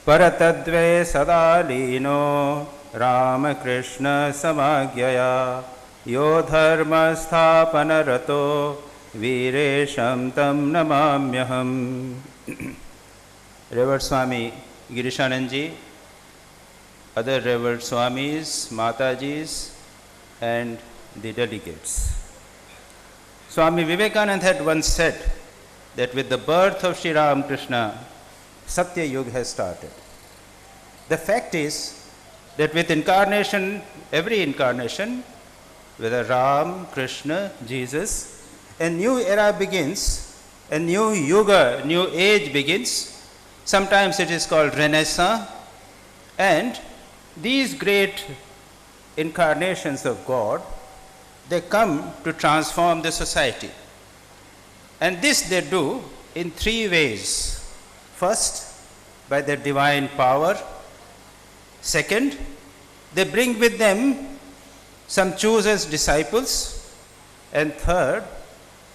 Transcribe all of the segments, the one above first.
परतद्वे सदा लीनो रामकृष्ण समाज्ञया यो धर्मस्थापनरतो वीरेशं तं नमाम्यहम्. Revered Swami Girishanand ji, other Revered Swamis, Matajis and the delegates. Swami Vivekananda had once said that with the birth of Sri Ramakrishna, Satya Yuga has started. The fact is that with incarnation, every incarnation, whether Ram, Krishna, Jesus, a new era begins, a new yuga, new age begins. Sometimes it is called Renaissance, and these great incarnations of God, they come to transform the society. And this they do in three ways. First, by their divine power. Second, they bring with them some choose as disciples. And third,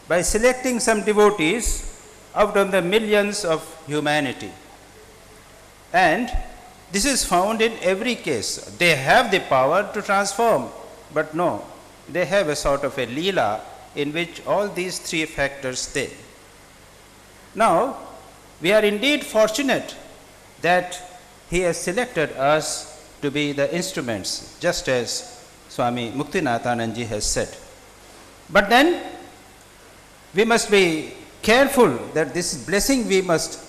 by selecting some devotees out of the millions of humanity. And this is found in every case. They have the power to transform, but no, they have a sort of a leela in which all these three factors stay. Now, we are indeed fortunate that he has selected us to be the instruments, just as Swami Muktinathanand has said. But then, we must be careful that this blessing, we must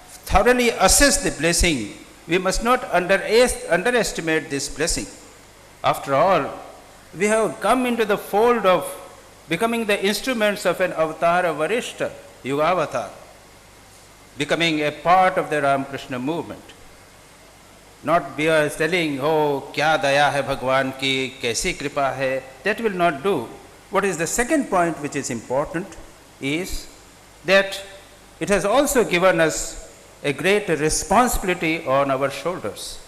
thoroughly assess the blessing. We must not underestimate this blessing. After all, we have come into the fold of becoming the instruments of an Avatara Varishta, Yugavatar, becoming a part of the Ramakrishna movement. Not be us telling, oh, kya daya hai Bhagwan ki, kaisi kripa hai, that will not do. What is the second point which is important is that it has also given us a great responsibility on our shoulders.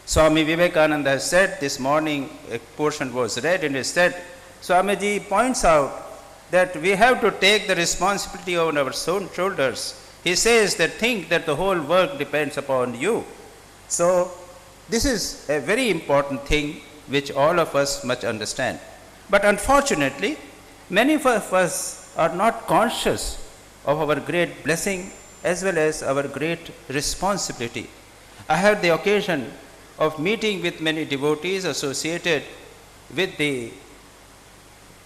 Swami Vivekananda has said this morning, a portion was read and he said, Swamiji points out that we have to take the responsibility on our shoulders. He says that think that the whole work depends upon you. So this is a very important thing which all of us must understand. But unfortunately, many of us are not conscious of our great blessing as well as our great responsibility. I had the occasion of meeting with many devotees associated with the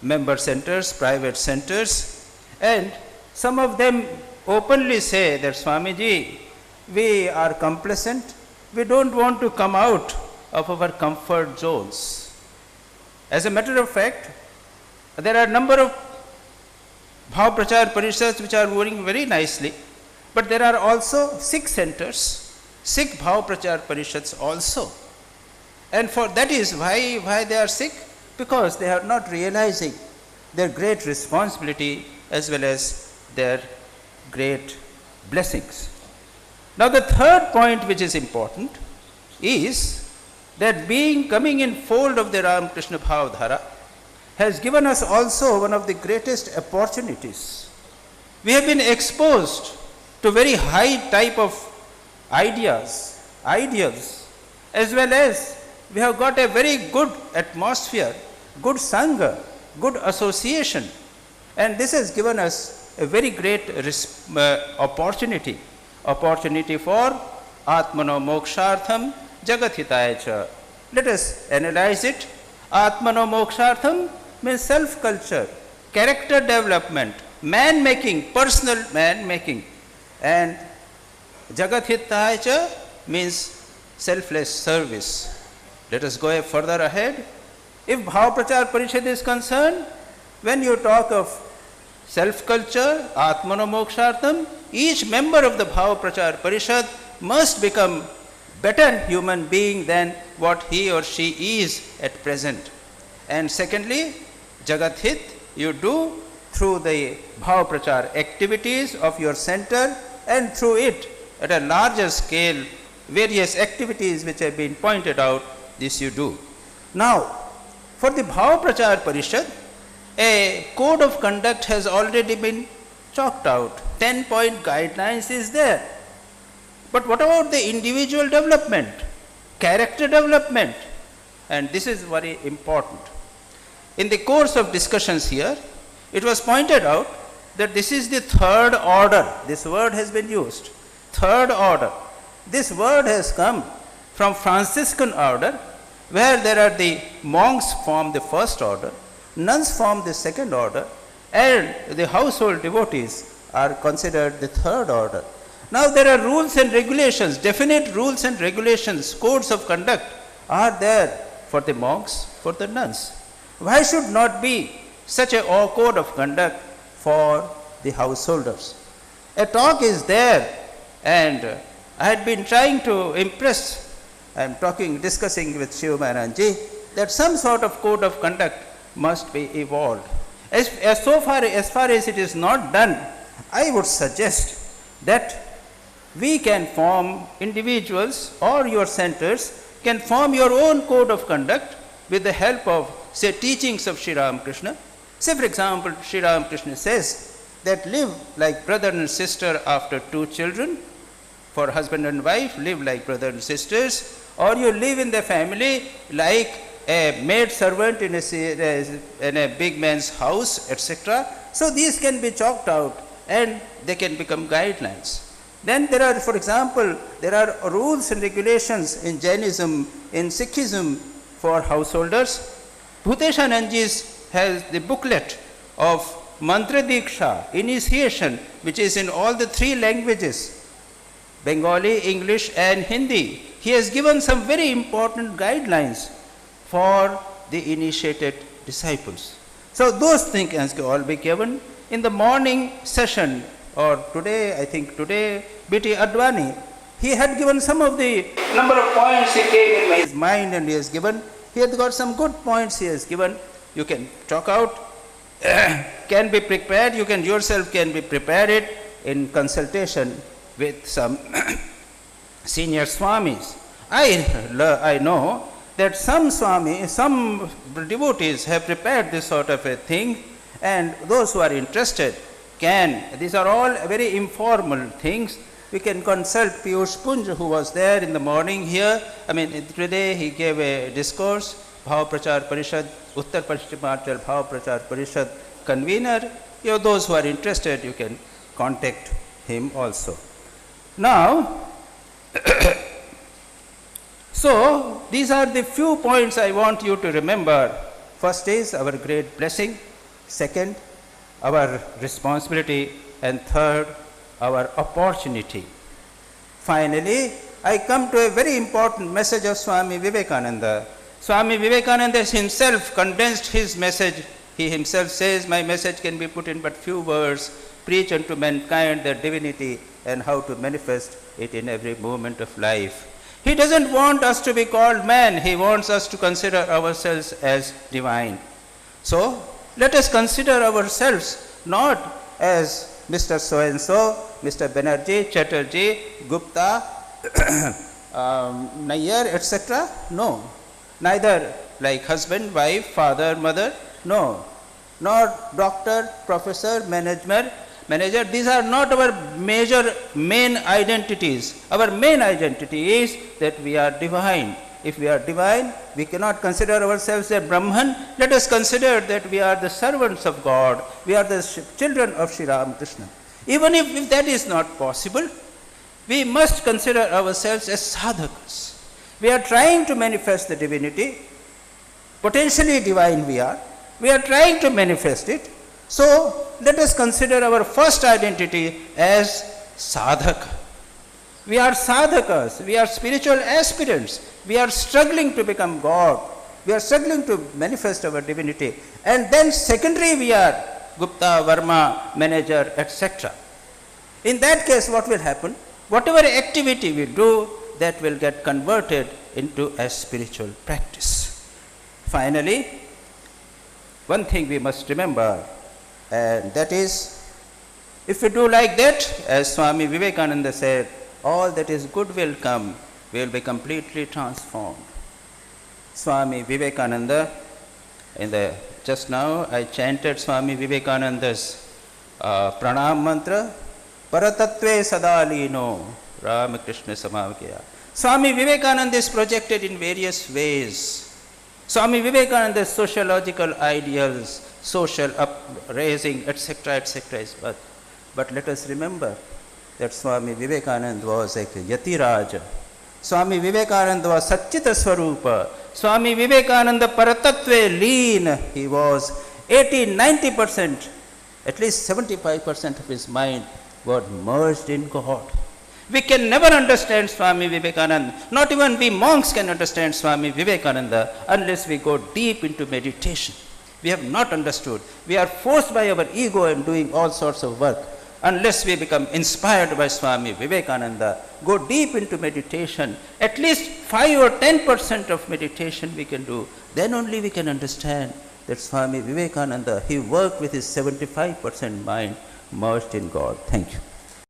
member centers, private centers, and some of them openly say that Swamiji, we are complacent, we don't want to come out of our comfort zones. As a matter of fact, there are a number of Bhav Prachar Parishads which are working very nicely, but there are also Sikh centers, Sikh Bhav Prachar Parishads also. And for that is why they are sick, because they are not realizing their great responsibility as well as their great blessings. Now the third point which is important is that coming in fold of the Ramakrishna Bhavadhara has given us also one of the greatest opportunities. We have been exposed to very high type of ideas, ideals, as well as we have got a very good atmosphere, good sangha, good association, and this has given us a very great opportunity for Atmano Mokshartham Jagathitaya cha. Let us analyze it. Atmano Mokshartham means self-culture, character development, man-making, personal man-making. And Jagathitaya cha means selfless service. Let us go further ahead. If Bhav Prachar Parishad is concerned, when you talk of self-culture, Atmano Mokshartham, each member of the Bhav Prachar Parishad must become better human being than what he or she is at present. And secondly, Jagat Hit, you do through the Bhav Prachar activities of your center, and through it at a larger scale, various activities which have been pointed out, this you do. Now, for the Bhav Prachar Parishad, a code of conduct has already been chalked out. 10-point guidelines is there. But what about the individual development, character development? And this is very important. In the course of discussions here, it was pointed out that this is the third order. This word has been used, third order. This word has come from Franciscan order, where there are the monks form the first order, nuns form the second order, and the household devotees are considered the third order. Now there are rules and regulations, definite rules and regulations, codes of conduct are there for the monks, for the nuns. Why should not be such a code of conduct for the householders? A talk is there, and I had been trying to impress, I am discussing with Shiv Maharaj, that some sort of code of conduct must be evolved. As far as it is not done, I would suggest that we can form, individuals or your centers can form your own code of conduct with the help of, say, teachings of Sri Ramakrishna. Say, for example, Sri Ramakrishna says that live like brother and sister after 2 children. For husband and wife, live like brother and sisters. Or you live in the family like a maid servant in a big man's house, etc. So these can be chalked out and they can become guidelines. Then there are, for example, there are rules and regulations in Jainism, in Sikhism for householders. Bhuteshananji has the booklet of Mantra Diksha, initiation, which is in all the 3 languages, Bengali, English and Hindi. He has given some very important guidelines for the initiated disciples. So those things can all be given. In the morning session, or today, I think today, B.T. Advani, he had given some of the number of points he came in his mind, and he has given. He has got some good points he has given. You can talk out, can be prepared, you can yourself can be prepared it in consultation with some senior swamis. I know that some devotees have prepared this sort of a thing, and those who are interested can, these are all very informal things. We can consult Piyush Punj, who was there in the morning here. I mean, today he gave a discourse, Bhav Prachar Parishad, Uttar Paschimachal Bhav Prachar Parishad convener. Those who are interested, you can contact him also. Now, so these are the few points I want you to remember. First is our great blessing. Second, our responsibility. And third, our opportunity. Finally, I come to a very important message of Swami Vivekananda. Swami Vivekananda himself condensed his message. He himself says, my message can be put in but few words. Preach unto mankind their divinity and how to manifest it in every moment of life. He doesn't want us to be called man. He wants us to consider ourselves as divine. So, let us consider ourselves not as Mr. So-and-so, Mr. Banerjee, Chatterjee, Gupta, Nayyar, etc. No. Neither like husband, wife, father, mother. No. Nor doctor, professor, manager. These are not our main identities. Our main identity is that we are divine. If we are divine, we cannot consider ourselves a Brahman. Let us consider that we are the servants of God. We are the children of Sri Ramakrishna. Even if that is not possible, we must consider ourselves as sadhakas. We are trying to manifest the divinity. Potentially divine we are. We are trying to manifest it. So, let us consider our first identity as sadhaka. We are sadhakas. We are spiritual aspirants. We are struggling to become God. We are struggling to manifest our divinity. And then secondary we are Gupta, Verma, manager, etc. In that case, what will happen? Whatever activity we do, that will get converted into a spiritual practice. Finally, one thing we must remember, and that is, if we do like that, as Swami Vivekananda said, all that is good will come. We will be completely transformed. Swami Vivekananda, just now I chanted Swami Vivekananda's pranam mantra, Paratatve Sadalino, Ramakrishna Samav Kiya. Swami Vivekananda is projected in various ways. Swami Vivekananda's sociological ideals, social upraising, etc., etc. is what. But let us remember that Swami Vivekananda was a Yatiraj. Swami Vivekananda was Satchita Swarupa. Swami Vivekananda Paratatve Leen. He was 80-90%, at least 75% of his mind was merged in God. We can never understand Swami Vivekananda. Not even we monks can understand Swami Vivekananda unless we go deep into meditation. We have not understood. We are forced by our ego in doing all sorts of work. Unless we become inspired by Swami Vivekananda, go deep into meditation, at least 5 or 10% of meditation we can do, then only we can understand that Swami Vivekananda, he worked with his 75% mind merged in God. Thank you.